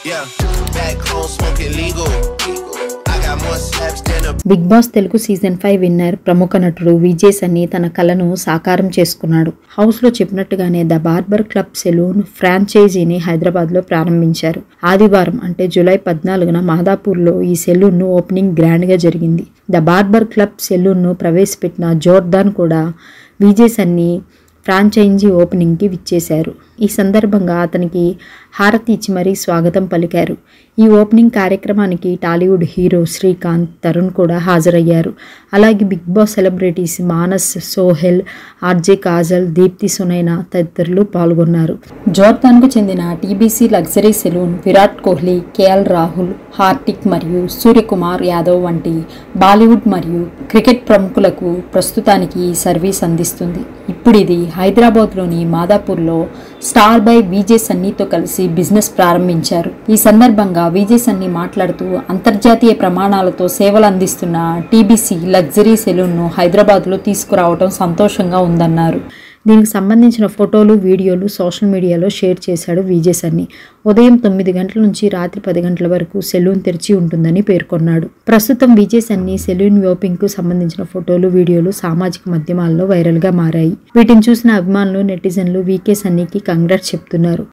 Yeah, back home smoking legal. I got more slaps than a Bigg Boss Telugu season 5 winner ప్రముఖ నటుడు విజయ్ సన్నీ తన కలను సాకారం చేసుకున్నాడు. హౌస్ లో చెప్పినట్టుగానే ద బార్బర్ క్లబ్ సెలూన్ ఫ్రాంచైజీని హైదరాబాద్ లో ప్రారంభించారు. ఆదివారం అంటే జూలై 14న మాదాపూర్లో ఈ సెలూన్ ను ఓపెనింగ్ గ్రాండ్ గా జరిగింది. ద బార్బర్ క్లబ్ సెలూన్ ను ప్రవేశపెట్టిన జోర్దాన్ కూడా విజయ్ సన్నీ ఫ్రాంచైజీ ఓపెనింగ్కి విచ్చేశారు. ఈ సందర్భంగా అతనికి హారతి ఇచ్చి మరీ స్వాగతం పలికారు. ఈ ఓపెనింగ్ కార్యక్రమానికి టాలీవుడ్ హీరో శ్రీకాంత్, తరుణ్ కూడా హాజరయ్యారు. అలాగే Bigg Boss celebrities Manas, Sohel, RJ Kajal, Deepthi Sunaina తదితరులు పాల్గొన్నారు. జోర్దాన్కు చెందిన TBC luxury salon Virat Kohli, KL Rahul, Hardik మరియు సూర్యకుమార్ యాదవ్ వంటి బాలీవుడ్ మరియు క్రికెట్ ప్రముఖులకు ప్రస్తుతానికి ఈ సర్వీస్ అందిస్తుంది. ఇప్పుడు ఇది హైదరాబాద్లోని మాదాపూర్లో స్టార్ బై విజయ్ సన్నీతో కలిసి బిజినెస్ ప్రారంభించారు. ఈ సందర్భంగా విజయ్ సన్నీ మాట్లాడుతూ అంతర్జాతీయ ప్రమాణాలతో సేవలు అందిస్తున్న టీబీసీ లగ్జరీ సెలూన్ను హైదరాబాద్లో తీసుకురావడం సంతోషంగా ఉందన్నారు. దీనికి సంబంధించిన ఫోటోలు, వీడియోలు సోషల్ మీడియాలో షేర్ చేశాడు విజయ్ సన్నీ. ఉదయం 9 గంటల నుంచి రాత్రి 10 గంటల వరకు సెలూన్ తెరిచి ఉంటుందని పేర్కొన్నాడు. ప్రస్తుతం విజయ్ సన్నీ సెలూన్ ఓపెనింగ్ కు సంబంధించిన ఫోటోలు, వీడియోలు సామాజిక మాధ్యమాల్లో వైరల్ గా మారాయి. వీటిని చూసిన అభిమానులు, నెటిజన్లు వికే సన్నీకి కంగ్రాట్స్ చెప్తున్నారు.